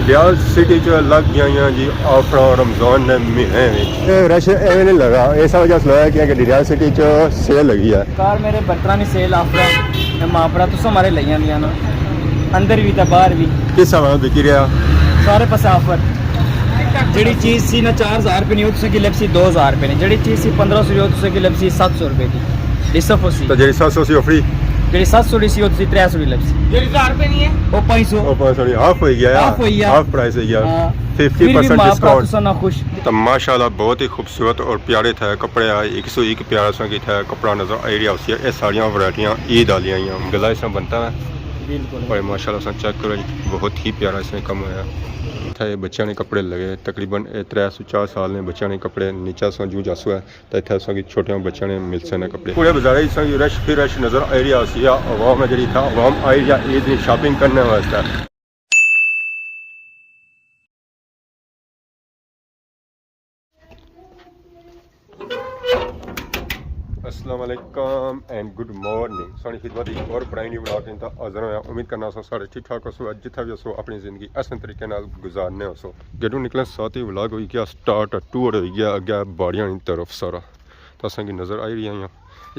ਡਿਆਲ city ਚ ਲੱਗ ਗਈਆਂ ਜੀ ਆਫਰਾਂ ਰਮਜ਼ਾਨ ਦੇ ਮਹੀਨੇ ਵਿੱਚ। ਇਹ ਰਸ਼ ਐਵੇਂ ਨਹੀਂ ਲਗਾ, ਇਸ ਵਜ੍ਹਾ से लगा कि ਡਿਆਲ ਸਿਟੀ ਚ ਸੇਲ लगी है। ਕਾਰ ਮੇਰੇ ਬਰਤਨਾਂ ਦੀ ਸੇਲ ਆਫਰਾਂ ਮਾਪਰਾ ਤੁਸੀਂ ਹਮਾਰੇ ਲਈ ਜਾਂਦੀਆਂ ਨਾ ਅੰਦਰ ਵੀ ਤਾਂ ਬਾਹਰ ਵੀ। ਕਿਸ ਸਮੇਂ ਵਿਕੀ ਰਿਹਾ ਸਾਰੇ ਪਾਸੇ ਆਫਰ। ਜਿਹੜੀ ਚੀਜ਼ ਸੀ ਨਾ 4000 ਰੁਪਏ ਨਹੀਂ, ਉਹ ਤੁਸੀਂ ਕਿ ਲੱਭ ਸੀ 2000 ਰੁਪਏ ਨੇ। ਜਿਹੜੀ ਚੀਜ਼ ਸੀ 1500 ਦੀ, ਉਹ ਤੁਸੀਂ ਕਿ ਲੱਭ ਸੀ 700 ਰੁਪਏ ਦੀ। ਡਿਸਫੋ ਸੀ ਤਾਂ ਜਿਹੜੀ 700 ਸੀ ਉਹ ਫ੍ਰੀ, ਜਿਹੜੀ 700 ਦੀ ਸੀ ਉਹ ਤੁਸੀਂ 300 ਦੀ ਲੱਭ ਸੀ। ਜਿਹੜੀ 1000 ਰੁਪਏ ਨਹੀਂ ਹੈ ਉਹ 500 ਉਹ 500 ਹਾਫ ਹੋ ਗਿਆ, ਹਾਫ ਹੋਈ ਆ, हाफ प्राइस है यार, हाँ। 50% डिस्काउंट। ना खुश तो माशाल्लाह बहुत ही खूबसूरत और प्यारे थे कपड़े आए। 101 प्यारा सा की था कपड़ा नजर आ रहा है। ये सारियां वैरायटियां ईद वाली आई हैं, गला इसमें बनता है बिल्कुल। और माशाल्लाह से चेक करो जी, बहुत ही प्यारा इसमें कम होया था। ये बच्चों ने कपड़े लगे तकरीबन 304 साल ने बच्चों ने कपड़े नीचा सो जू जासू है तो इतना सो कि छोटे बच्चों ने मिल से कपड़े पूरे बाजार ही रश फिर रश नजर आ रहा सी। अवाम जी था अवाम आई या ईद की शॉपिंग करने वास्ते। अस्सलाम वालेकुम एंड गुड मॉर्निंग। सारी खिदमत एक और ब्रांड न्यू ब्लॉग इन हाजिर होया। उम्मीद करना सो सारे ठीक ठाक हो, जिथा भी हो अपनी जिंदगी आसान तरीके नाल गुजारने हो। गेटू निकले साथ ही व्लॉग हो गया स्टार्ट, टूर हो गया अगे बाड़ियां की तरफ सारा। तो असें की नज़र आई रही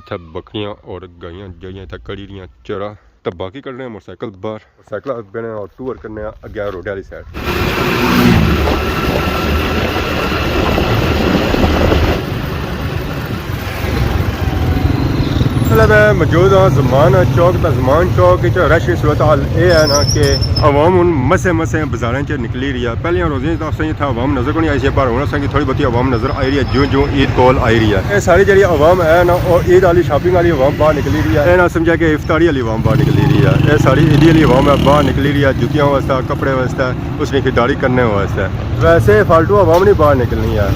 इत्थे बकरियां और गाइयां जड़ियां इत्थे कड़ी रही चरा। तो बाकी कढ़ने मोटरसाइकिल बाहर, मोटरसाइकिल बने और टूर करने अगे रोड वाली साइड। मैं मौजूद हाँ जमान चौक। तो जमान चौक रश की सूरत हाल ये है ना कि अवाम हूँ मसे मसे बाजारों च निकली रही है। पहले रोज़े तो असें इतना अवाम नज़र को नहीं आई सी, पर हूँ असें थोड़ी बहुती अवाम नज़र आई रही है जो जो ईद कोल आई रही है। ये सारी जी अवाम है ना और ईद वाली शॉपिंग वाली अवाम बाहर निकली रही है। ना समझा कि इफ्तारी वाली अवाम बाहर निकली रही है। ये सारी ईदी वाली अवाम है बाहर निकली रही है, जुतियों वास्ते कपड़े वास्ते उसकी खरीदारी करने वास्ते। वैसे फालतू अवाम नहीं बाहर निकलनी है,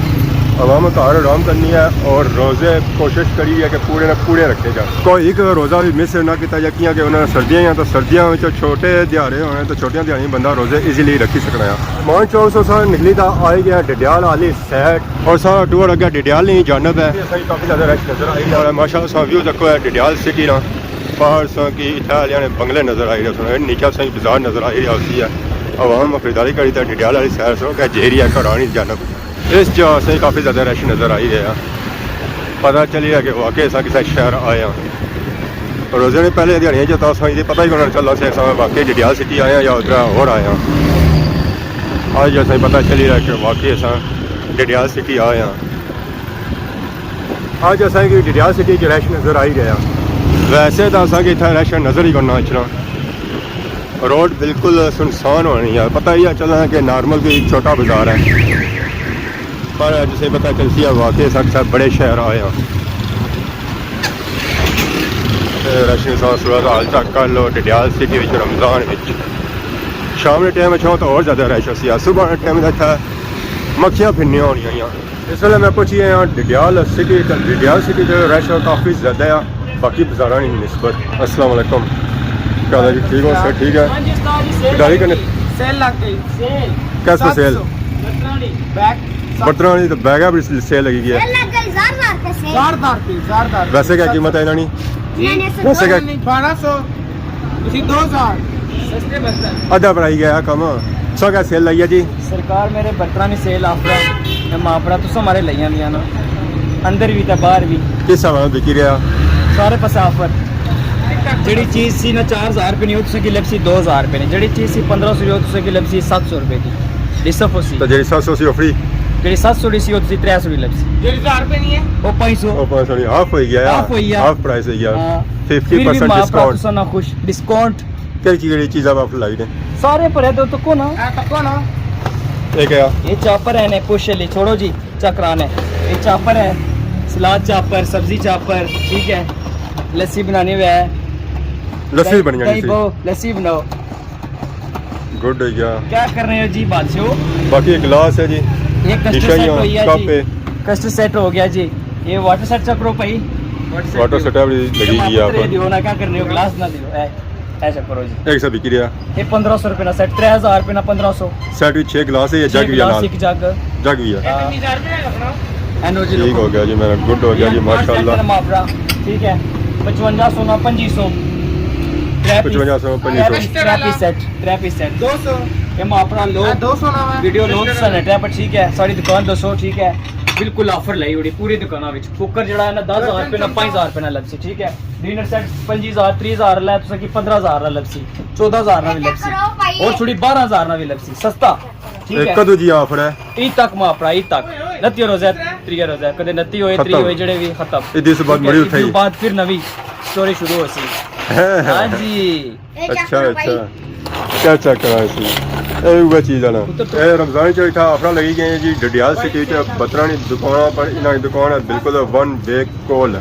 अवाम घर आराम करनी है और रोज़े कोशिश करी है कि पूरे न पूरे रखेगा। कोई एक रोज़ा भी मिस ना किया जा कि उन्होंने सर्दियाँ हैं तो सर्दियों में छोटे दिहाड़े होने तो छोटियां दिहाड़ी बंदा रोज़े इजीली रखी सकना है। मान चौक से सारा निकली था आई गया डडियाल वाली सैड और सारा टूर अगर डडियाल नहीं जानब है। काफ़ी ज़्यादा रश नजर आई रहा है। माशाल्लाह व्यू देखो है डडियाल सिटी ना पहाड़ सो की इतना बंगले नजर आई रहे, नीचे सही बाजार नजर आई रहा होती है। अवाम खरीदारी करी था डडियाल वाली सैर सो क्या जेरी है घरानी जानब। इस जगह से काफ़ी ज़्यादा रश नज़र आई रहा। पता चली है कि वाकई असा किसी शहर आए हैं। रोज़े ने पहले दिहाड़ियाँ जो तो असें पता ही नहीं चला से वाकई डडियाल सिटी आए हैं या उधर और आए हैं। अज असें पता चली रहा कि वाकई असा डडियाल सिटी आए हैं। अज असें कि डडियाल सिटी रश नज़र आई रहा। वैसे तो असें इतना रश नज़र ही करना अचना, रोड बिल्कुल सुनसान होनी है। पता ही चलना कि नॉर्मल कोई छोटा बाजार है, पर जिसे पता चलती है वाकई सब बड़े शहर आए हैं। रश सूरत हाल चेक कर लो डडियाल सिटी रमज़ान शाम के टाइम छो तो और ज़्यादा रश हो। सुबह के टाइम इतना मक्खियाँ फिरनियाँ होनी। इस वे मैं पहुँची यहाँ डडियाल सिटी। डडियाल सिटी जो रश काफ़ी ज़्यादा है बाकी बाजारों की निस्बत। अस्सलाम वालेकुम, क्या जी ठीक हो? सर ठीक है। खरीदारी करने सेल लग गई। सेल कैसे सेल? बर्तनों वाली तो बैग है बड़ी सेल लगी है। वैसे क्या कीमत है इन्होंने? वैसे क्या 1200 2000 अद्धा बनाई गया कम सो क्या सेल लगी है जी? सरकार मेरे बर्तਨਾਂ ਦੀ ਸੇਲ ਆਫਰ ਮਾਪਰਾ ਤੁਸੀਂ ਹਮਾਰੇ ਲਈ ਜਾਂਦੀਆਂ ਨਾ ਅੰਦਰ ਵੀ ਤਾਂ ਬਾਹਰ ਵੀ। किस समय बिकी रहा? ਸਾਰੇ ਪਾਸੇ ਆਫਰ। ਜਿਹੜੀ ਚੀਜ਼ ਸੀ ਨਾ 4000 ਰੁਪਏ ਨਹੀਂ, ਉਹ ਤੁਸੀਂ ਕਿ ਲੱਭ ਸੀ 2000 ਰੁਪਏ ਨੇ। ਜਿਹੜੀ ਚੀਜ਼ ਸੀ 1500 ਦੀ, ਉਹ ਤੁਸੀਂ ਕਿ ਲੱਭ ਸੀ 700 ਰੁਪਏ ਦੀ। ਡਿਸਫੋ ਸੀ तो जी 700 सी फ्री, ਜਿਹੜੀ 700 ਦੀ ਸੀ ਉਹ ਤੁਸੀਂ 300 ਦੀ ਲੱਭ ਸੀ। ਜਿਹੜੀ 1000 ਰੁਪਏ ਨਹੀਂ ਹੈ ਉਹ 500 सॉरी हाफ हो गया, हाफ हो गया। हाफ प्राइस है यार। हाँ। 50% डिस्काउंट। ਤੁਸੀਂ ਨਾ ਖੁਸ਼ डिस्काउंट किहड़ी चीज़ आप लाई ने? ਸਾਰੇ ਭਰੇ ਤੋਂ ਤੱਕੋ ਨਾ। ਇਹ ਟੱਕੋ ਨਾ। ये क्या? ये चापर है ने पुश ले छोड़ो जी चक्रान है। ये चापर है, सलाद चापर, सब्जी चापर, ठीक है। लस्सी बनाने हुआ है, लस्सी बन जानी वो लस्सी बनाओ। गुड है क्या? क्या कर रहे हो जी बादशाह? बाकी एक गिलास है जी, ये कस्टर्ड सेट हो गया कप है, जी, कस्टर्ड सेट हो गया जी। ये वाटर सेट चक्रो भाई, वाटर सेट लगी हुई है आप दियो ना, क्या कर रहे हो? गिलास ना दियो ऐसा करो जी। एक सब बिकी रहा। ये 1500 रुपए ना सेट, 3000 रुपए ना 1500 सेट भी 6 गिलास है या जग भी है नाल? एक जग जग भी है। 3000 रुपए लगना। एनर्जी ठीक हो गया जी मेरा, गुड हो गया जी माशाल्लाह। मापरा ठीक है 5500 ना 2500 5500 ट्रैपी सेट 200 हम अपना लो 200 ना मैं वीडियो लो तो नेट है पर ठीक है सारी दुकान दसो ठीक है बिल्कुल ऑफर लाई उड़ी पूरी दुकाना विच कुकर जड़ा है ना 10000 रुपए ना 5000 रुपए ना लपसी ठीक है डिनर सेट 25000 30000 लै तुसा की 15000 ना लपसी 14000 ना भी लपसी और थोड़ी 12000 ना भी लपसी सस्ता ठीक है कदों जी ऑफर है ईद तक मैं अपना ईद तक 29 रोजा 3 रोजा कदे 29 होए 3 होए जड़े भी खत्म ईद से बाद बड़ी उठाई बाद फिर नवी स्टोरी शुरू होसी हां जी अच्छा अच्छा क्या चेक करा इसी ਇਹ ਉਹ ਚੀਜ਼ ਆ ਨਾ ਇਹ ਰਮਜ਼ਾਨ ਚ ਇਥਾ ਆਫਰਾਂ ਲੱਗੀ ਗਈਆਂ ਜੀ ਡਡਿਆਲ ਸਿਟੀ ਚ ਬਤਰਾਂ ਦੀ ਦੁਕਾਨਾਂ ਪਰ ਇਹਨਾਂ ਦੀ ਦੁਕਾਨ ਹੈ ਬਿਲਕੁਲ वन वे ਕੋਲ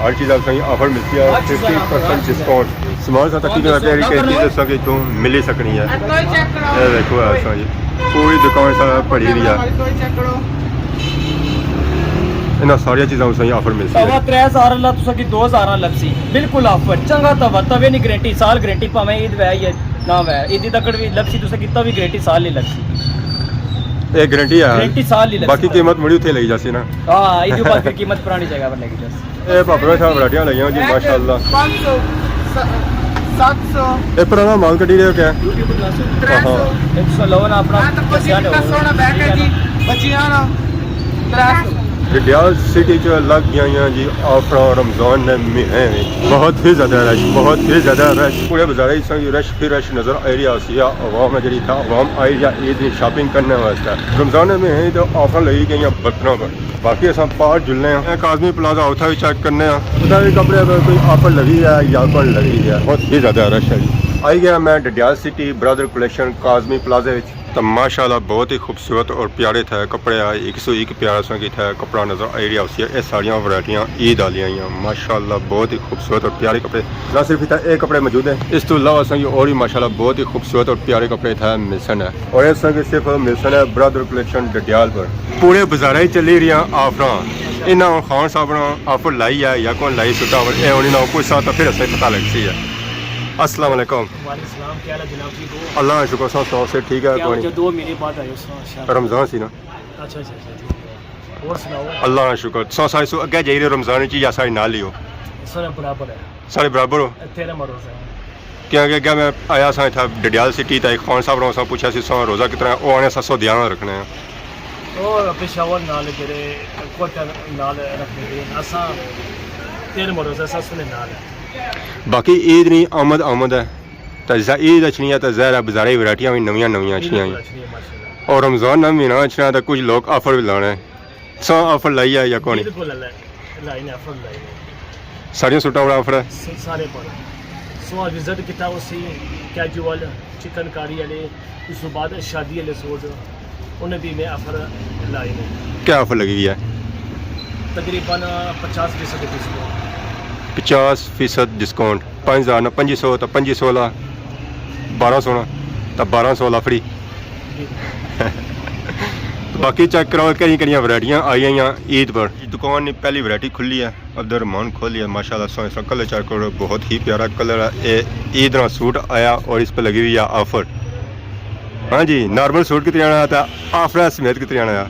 ਹਰ ਚੀਜ਼ ਦਾ ਸਹੀ ਆਫਰ ਮਿਲਦੀ ਹੈ 50% ਡਿਸਕਾਊਂਟ ਸਮਾਲ ਸਾ ਤੱਕ ਦਾ ਤੇਰੀ ਕਿਸ ਚੀਜ਼ ਸਭ ਤੋਂ ਮਿਲ ਸਕਣੀ ਹੈ कोई चेक करो ਇਹ ਦੇਖੋ ਐਸਾ ਜੀ ਪੂਰੀ ਦੁਕਾਨ ਸਾਰਾ ਭਰੀ ਰਹੀ ਆ कोई चेक करो ਇਹਨਾਂ ਸਾਰੀਆਂ ਚੀਜ਼ਾਂ ਨੂੰ ਸਹੀ ਆਫਰ ਮਿਲਦੀ तवा ਹੈ 3000 ला तुसा की 2000 लपसी बिल्कुल ऑफर चंगा तवा तवे नहीं गारंटी साल गारंटी भावें ईद वै या ना वै ईद तक भी लपसी तुसा की तवी गारंटी साल ही लगसी ਇਹ ਗਾਰੰਟੀ ਹੈ गारंटी साल ही लगसी ਬਾਕੀ ਕੀਮਤ ਬੜੀ ਉੱਥੇ ਲਈ ਜਾਸੀ ਨਾ हां ईद के बाद फिर कीमत पुरानी जगह पर लगी जस ਇਹ ਭਾਪਰੇ ਸਾਹਿਬ ਵਰਾਈਟੀਆਂ ਲਈਆਂ ਜੀ ਮਾਸ਼ਾਅੱਲਾ 500 700 ਇਹ ਪੁਰਾਣਾ ਮਾਲ ਕੱਢੀ ਰਹੇ ਹੋ ਕਿਆ 300 100 लोन अपना हाँ तो कोई कितना सोना बैग है जी बचिया ना 300 ਡਡਿਆਲ ਸਿਟੀ ਚ ਲੱਗ ਗਈਆਂ ਜੀ ਆਫਰਾਂ ਰਮਜ਼ਾਨ ਦੇ ਮਹੀਨੇ ਵਿੱਚ ਬਹੁਤ ਹੀ ਜ਼ਿਆਦਾ ਰਸ਼ ਪੂਰੇ ਬਾਜ਼ਾਰ ਵਿੱਚ ਸੰਗੀ ਰਸ਼ ਫਿਰ ਰਸ਼ ਨਜ਼ਰ ਆ ਰਿਹਾ ਸੀ ਆਵਾਮ ਜਿਹੜੀ ਥਾ ਆਵਾਮ ਆਈ ਜਾਂ ईद ਦੀ ਸ਼ਾਪਿੰਗ ਕਰਨ ਵਾਸਤੇ ਰਮਜ਼ਾਨ ਦੇ ਮਹੀਨੇ ਤੋਂ ਆਫਰ ਲਈ ਗਈਆਂ ਬਰਤਨਾਂ ਪਰ ਬਾਕੀ ਅਸਾਂ ਪਾਰ ਜੁਲਨੇ ਆ ਕਾਜ਼ਮੀ ਪਲਾਜ਼ਾ ਉੱਥੇ ਵੀ ਚੈੱਕ ਕਰਨੇ ਆ ਉਹਦਾ ਵੀ ਕੱਪੜੇ ਅਗਰ ਕੋਈ ਆਫਰ ਲੱਗੀ ਹੈ ਜਾਂ ਕੋਈ ਲੱਗੀ ਹੈ ਬਹੁਤ ਹੀ ਜ਼ਿਆਦਾ ਰਸ਼ ਹੈ ਜੀ ਆਈ ਗਿਆ ਮੈਂ Dadyal city brother collection Kazmi plaza ਵਿੱਚ तो माशाल्लाह बहुत ही खूबसूरत और प्यारे थे कपड़े आए 101 प्यारा संगी थे कपड़ा नज़र आ रहा है ये सारियाँ वैरायटियाँ ईद वाली आई हैं माशाल्लाह बहुत ही खूबसूरत और प्यारे कपड़े ना सिर्फ इतना एक कपड़े मौजूद हैं इस तो अलावा संगी और भी माशाल्लाह बहुत ही खूबसूरत और प्यारे कपड़े थे मिशन है और ये संगी सिर्फ मिशन है ब्रदर कलेक्शन डडियाल पर पूरे बाजार ही चली रही ऑफर इन्होंने खान साहब ने ऑफर लाई है या कौन लाई सुटा कुछ साथ तो फिर असं पता लगती है अस्सलाम वालेकुम वालेकुम सलाम क्या हाल है जनाब ठीक हो अल्लाह का शुक्र साहब से ठीक है क्या कोई वजह 2 महीने बाद आए हो अच्छा रमजान सी ना अच्छा अच्छा और सुनाओ अल्लाह का शुक्र सौ सारी सौ अगे जाइए रमजान ची या सारी नाल ही हो सारे बराबर है सारे बराबर हो तेरे मरो से क्योंकि अगे मैं आया सा था डडियाल सिटी तक खान साहब ने पूछा सी सौ रोज़ा कितना वो आने 700 ध्यान रखने हैं और पेशावर नाल जेरे कोटर नाल रखने असा तेरे मरो से ससुने नाल है बाकी ईद नहीं आमद है तो ईद अच्छी है तो ज़ाहिर बाजारी वैरायटियाँ भी नवी अच्छी आई और रमज़ान का महीना अच्छा है तो कुछ लोग ऑफर भी लाने सौ ऑफर लाई है या कौन सारिया सूटा बड़ा ऑफर है सारे पर सो विजिट किया उसी कैजुअल चिकनकारी वाले उस बाद शादी वाले सूट उन्हें भी मैं ऑफर लाई ने क्या ऑफर लगी है तकरीबन 50% डिस्काउंट 50% डिस्काउंट 5000 ना 2500 तो 2500 ला 1200 ना तो 1200 ला फ्री बाकी चेक कराओ कई वैरायटियाँ आई हैं ईद पर दुकान ने पहली वैरायटी खुली है अब्दुलरहमान खोली है माशाल्लाह सोने कलर चेक करो बहुत ही प्यारा कलर है ये ईद का सूट आया और इस पर लगी हुई है ऑफर हाँ जी नॉर्मल सूट कितने आना था ऑफर समेत कितने आना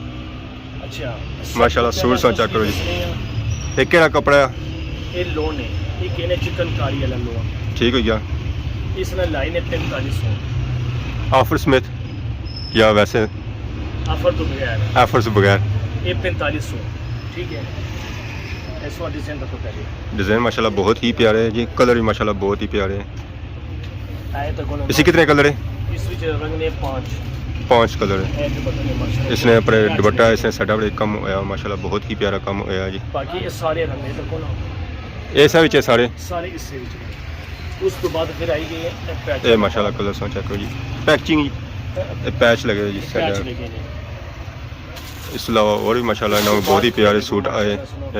अच्छा माशाल्लाह सूट सा चेक करो जी एक केड़ा कपड़ा है ये लोन है ये कहने चिकनकारी वाला लोन ठीक हो गया इसने लाइन है 4500 ऑफर समेत या वैसे ऑफर तो बगैर ऑफर से बगैर ये 4500 ठीक है इस वाला डिजाइन तो पहले डिज़ाइन माशाल्लाह बहुत ही प्यारे हैं जी कलर भी माशाल्लाह बहुत ही प्यारे हैं आए तो कौन इसी कितने कलर है इस विच रंग ने 5 कलर है है दुपट्टे में माशाल्लाह इसने अपने दुपट्टा इसने साडा बड़े कम होया माशाल्लाह बहुत ही प्यारा कम होया जी बाकी ये सारे रंग है तो कौन ऐसा विच है सारे सारे इससे विच उस तो बाद फिर आई गई है पैच ये माशाल्लाह कलर सो चेक करो जी पैचिंग पैच लगे हुए जी पैच साइड लगे ने इस अलावा और भी माशाल्लाह ना बहुत ही प्यारे सूट आए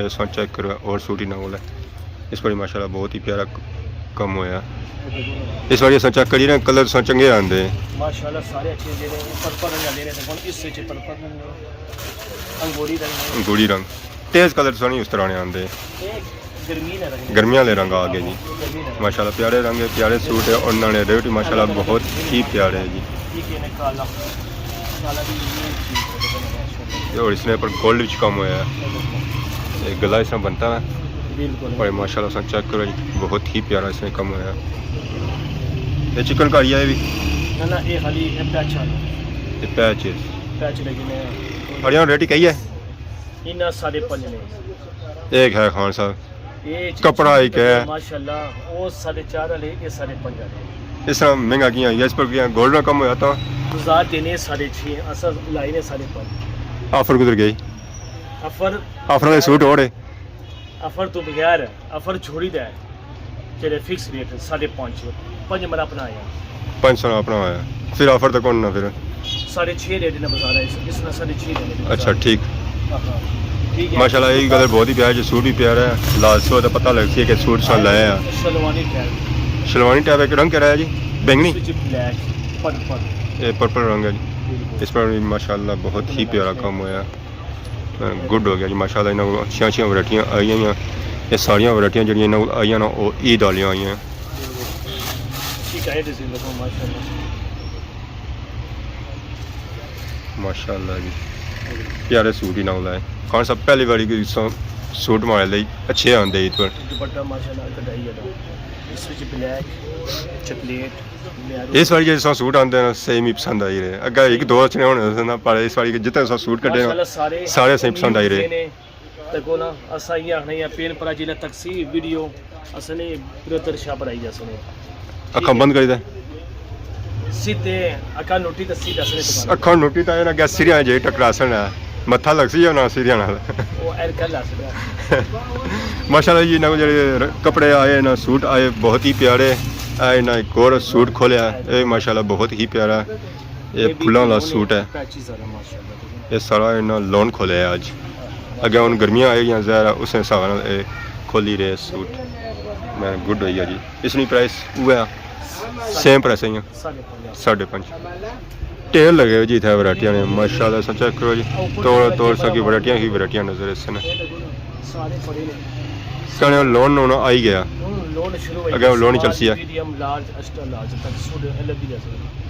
सो चेक करो और सूट ही ना बोला इस पर माशाल्लाह बहुत ही प्यारा कम होया इस बार ये चेक करिए ना कलर सो चंगे आंदे माशाल्लाह सारे अच्छे दे रहे हैं पर्पल रंग दे रहे हैं कौन इससे च पर्पल रंग अंगूरी रंग तेज कलर सो नहीं उस तरह आंदे एक गर्मी ने रंग गर्मियाँ वाले रंग आ गए जी माशाल्लाह प्यारे रंग है प्यारे सूट है और उन्होंने रेट भी माशाल्लाह बहुत ही प्यारे है जी ये कहने काला काला भी ये चीज और इसने पर गोल्ड भी कम होया है गला इसमें बनता है बिल्कुल और माशाल्लाह से चेक करो जी बहुत ही प्यारा इसमें कम होया ये चिकन करी है भी ना ना ये खाली पैच वाला ये पैच पैच लगे ने और यहाँ रेटी कही है इना 5.5 ने एक है खान साहब ये कपड़ा एक है माशाल्लाह वो 4.5 वाले ये 5.5 वाले इस तरह महंगा किया इस पर किया गोल्ड ना कम हो जाता 2000 देने 6.5 असल लाई ने 5.5 ऑफर गुजर गई अफर ऑफर वाले सूट और अफर तो बगैर अफर छोड़ी दे तेरे फिक्स रेट 5.5 5 मरा अपना आया 500 अपना आया फिर ऑफर तो कौन ना फिर 6.5 रेट ने बाजार है इसने 6.5 देने अच्छा ठीक ठीक है माशाल्लाह ये कलर बहुत ही प्यारा है सूट भी प्यारा है लाल सो तो पता लगती है कि सूट सा लाया है शलवानी टैग शलवानी टाइप एक रंग क्या है जी बैंगनी ब्लैक पर्पल ये पर्पल रंग है जी इस पर भी माशाल्लाह बहुत ही प्यारा काम होया गुड हो गया जी माशाल्लाह इन्होंने अच्छी अच्छी वैरायटियां आई हैं ये सारियां वैरायटियां जड़ियां इन्होंने आई हैं ना वो ईद वालियां आई हैं ठीक है डिजाइन देखो माशाल्लाह माशाल्लाह जी प्यारे सूट ही ना लाए खान साहब पहली बारी कोई सूट मारे लिए अच्छे आंदे ईद पर दुपट्टा माशाल्लाह कढ़ाई है इस विच ब्लैक चॉकलेट इस वाली जो सूट आते हैं सेम ही पसंद आई रहे अगर एक दो अच्छे होने ना पर इस वाली जितने सूट कटे ना सारे सेम पसंद आई रहे देखो ना असा ये आखना है पेन पर जिला तकसी वीडियो असने ब्रदर शाह पर आई जसने अखा बंद कर दे सीधे अका नोटी तो सीधा असने अखा नोटी तो ना गैस सिरिया जे टकरासन है मत्था लग सी ना सिरिया नाल वो एर कल असने माशाल्लाह जी ना जो कपड़े आए ना सूट आए बहुत ही प्यारे आए ना एक और सूट खोलिया ये माशाल्लाह बहुत ही प्यारा ये फुलों वाला सूट है ये सारा इन्होंने लोन खोले है आज अगर उन गर्मियाँ आएगी ज़्यादा उस हिसाब से खोली रहे सूट मैं गुड हो गया जी इसकी प्राइस वो है सेम प्राइस है 5.5 टेल लगे जी थे वैरायटियाँ ने माशाल्लाह सब चेक करो जी तोड़ सकी वैरायटियाँ नजर इसने कहने लोन होना आई गया अगर लोन ही चलती है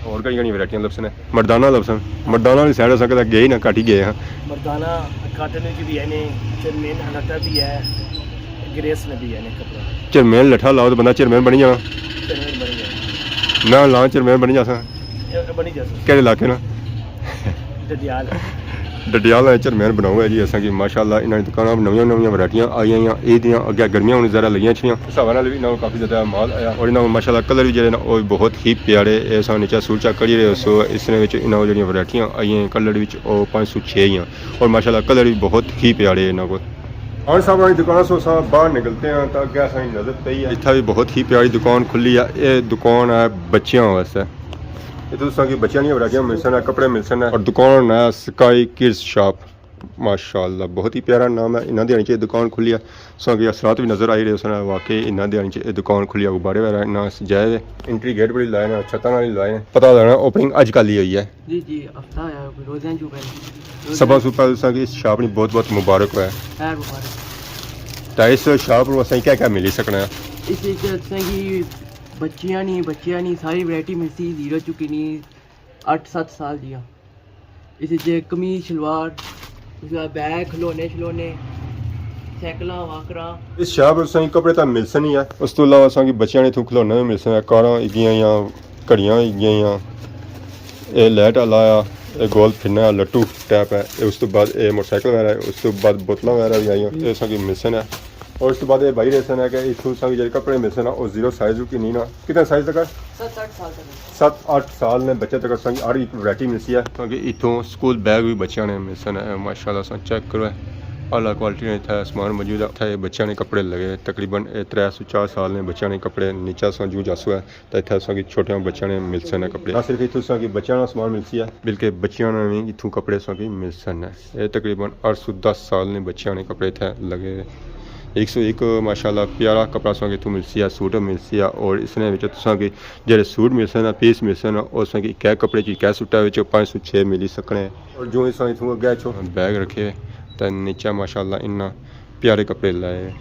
और कई वैरायटियाँ लफ्स ने मर्दाना लफ्स मर्दाना वाली साइड हो सकता गए ही ना कट ही गए हैं मर्दाना काटन की भी है ने चरमेन हलाता भी है ग्रेस में भी है ने कपड़ा चरमेन लठा लाओ तो बंदा चरमेन बनी जाना चरमेन बन गया ना लाओ चरमेन बनी जा सकता बनी जा सकता केड़े इलाके ना डडियाल डडियाल चरमेन बनाओ है जी असा कि माशाल्लाह इन्होंने दुकानों नवी नवी वैरायटियां आई हैं ईद दियां अगे गर्मियां होने ज़रा लगियां छियां हिसाब नाल भी इन्होंने काफ़ी ज़्यादा माल आया और इन्होंने माशाल्लाह कलर भी जो वो बहुत ही प्यारे ऐसा नीचा सूट चा कड़ी रहे सो इसने इन्होंने जो वैरायटियां आई हैं कलर भी 506 ही हैं और माशाल्लाह कलर भी बहुत ही प्यारे इन्होंने को और साहब दुकान से साहब बाहर निकलते हैं तो अगर असा नजर पई है इतना भी बहुत ही प्यारी दुकान खुली है ये दुकान है बच्चों वास्ते ये तो कि बच्चों की वैरायटियां मिल सकते कपड़े मिल सकते और दुकान है स्काई किड्स शॉप माशाल्लाह बहुत ही प्यारा नाम है इन्होंने नीचे दुकान खुली है सो कि असरात भी नजर आई रहे उसने वाकई इन्होंने नीचे दुकान खुली है गुब्बारे वगैरह इन्ना जाए एंट्री गेट बड़ी लाए ना छत्ता नाल लाए पता लगना ओपनिंग अज कल ही हुई है जी जी हफ्ता आया रोज़ां जो पहले सब सुपर कि इस शॉप ने बहुत बहुत मुबारक है तो इस शॉप में असें क्या क्या मिली सकना है इस बच्चियां नहीं सारी वैरायटी मिलती 0 चुकी नहीं 8-7 साल दियां इस कमीज शलवार बैग खिलौने साइकिल वाकरा इस शॉप पर असें कपड़े तो मिल सकनी है उस तो अलावा असें बच्चों ने इत्थों खिलौने भी मिल सकते कारां होइयां या घड़ियां होइयां ये लाइट वाला ये गोल फिरने वाला लट्टू टैप है उस तो बाद ये मोटरसाइकिल वगैरह उस तो बाद बोतलां वगैरह भी आई ये असें मिल सकना है और उस तो बाद ये बाई रेसन है कि इतों सा जो कपड़े मिल सकना और 0 साइज की नहीं ना कितने साइज तक 7-8 साल ने बच्चे तक हर एक वैरायटी मिलती है क्योंकि इतों स्कूल बैग भी बच्चों ने मिल सकना है माशाल्लाह चेक करो अला क्वालिटी ने इतना समान मौजूद है बच्चों ने कपड़े लगे तकरीबन 3-4 साल ने बच्चों ने कपड़े नीचा जू जासू है तो इतने छोटे बच्चों ने मिल सकना कपड़े ना सिर्फ इतों कि बच्चों का समान मिलती है बल्कि बच्चों ने भी इतों कपड़े मिल सकना है ये तकरीबन 810 साल ने बच्चों ने कपड़े इतने लगे 101 माशाल्लाह प्यारा कपड़ा सो इतों मिलती है सूट मिलती है और इसने जो सूट मिल सकना पीस मिल सकना और कै कपड़े की कै सूटा 506 मिली सकने और जो इस इतों अगे छो बैग रखे तो नीचा माशाल्लाह इन्ना प्यारे कपड़े लाए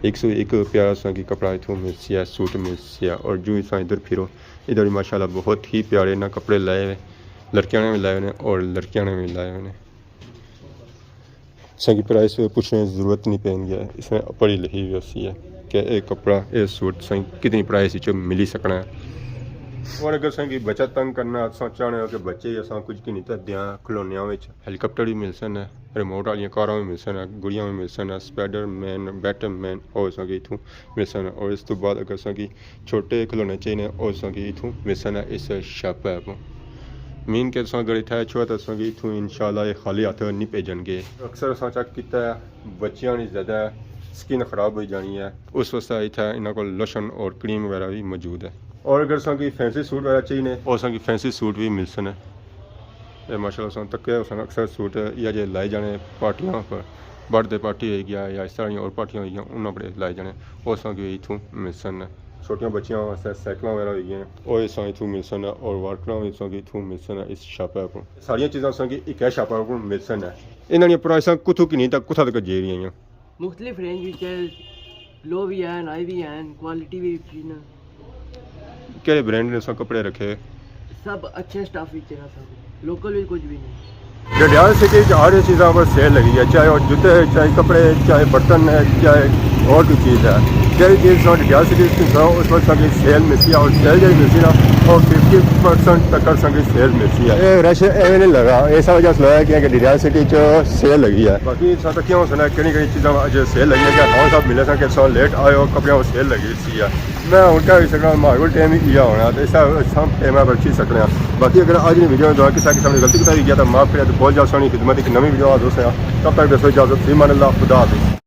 101 प्यारा सा की कपड़ा इतों मिलती है सूट मिलती है और जो इस इधर फिरो इधर माशाल्लाह बहुत ही प्यारे ना कपड़े लाए हुए लड़कियों ने भी लाए हुए और लड़कियों ने भी लाए हुए की प्राइस पूछने की ज़रूरत नहीं पैंदी है इसमें पढ़ी लिखी हुई होती है कि ये कपड़ा ये सूट सही कितनी प्राइस मिली सकना है और अगर संगी बच्चा तंग करना असां चाहने हो कि बच्चे असां कुछ की नहीं तरदियां खिलौनियां विच हैलीकॉप्टर भी मिल सन रिमोट वाली कारां भी मिल सन गुड़ियां भी मिल सन स्पाइडरमैन बैटमैन और संगी इथों मिल सन और इस तो बाद अगर संगी छोटे खिलौने चाहिए और संगी इथों मिल सन इस शॉप पर मीन के असां गड़ी था छुआ तो संगी इथों इंशाल्लाह ये खाली हाथ नहीं भेजणगे अक्सर असां चेक कीता बच्चियां दी ज़्यादा स्किन खराब हो जानी है उस वास्ते इतना इन्हों को लोशन और क्रीम वगैरह भी मौजूद है और अगर संगी फैंसी सूट वगैरह चाहिए और संगी फैंसी सूट भी मिल सन ये माशाल्लाह सन तक अक्सर सूट या जे लाए जाने पार्टियों पर बर्थडे पार्टी हो गया या इस तरह और पार्टियां हुई उन्होंने बड़े लाए जाने और संगी इतों मिल सन छोटियां बच्चियां वास्ते साइकिल वगैरह हुई हैं और इस इतों मिल सन और वार्कर भी संगी इतों मिल सन इस शापा को सारिया चीज़ां संगी एक है शापा को मिल सन इन्होंने प्राइसा कुथों की नहीं तक कुथा तक जे रही हैं मुख्तलिफ रेंज विच है लो भी हैं हाई भी हैं क्वालिटी भी ठीक ना केड़े ब्रांड ने सब कपड़े रखे सब अच्छे स्टाफ विच है सब लोकल भी कुछ भी नहीं डडियाल सिटी हर चीज़ों पर सेल लगी है चाहे वो जूते चाहे कपड़े चाहे बर्तन है चाहे और कोई चीज़ है जैसी चीज़ डडियाल सिटी उस वक्त संगी सेल मिलती है और सेल जी मिलती ना और 50% तक संगी सेल मिलती है ये रश एवं नहीं लगा इस वजह से लगा कि डडियाल सिटी सेल लगी है बाकी तक क्यों सुना कई चीज़ों अज सेल लगी है कि हाँ सब मिले सन कि लेट आए कपड़े सेल लगी सी है मैं हूँ कह सकना हमारे को टाइम ही होना तो इस टाइम बची सकते हैं बाकी अगर आज की वीडियो में किसी किस्म की गलती बताई गया तो माफ़ करें तो बहुत जल्द सोनी खिदमत एक नवी वीडियो दोस्तों तब तक दसो इजाजत फीमान अल्लाह खुदा हाफिज़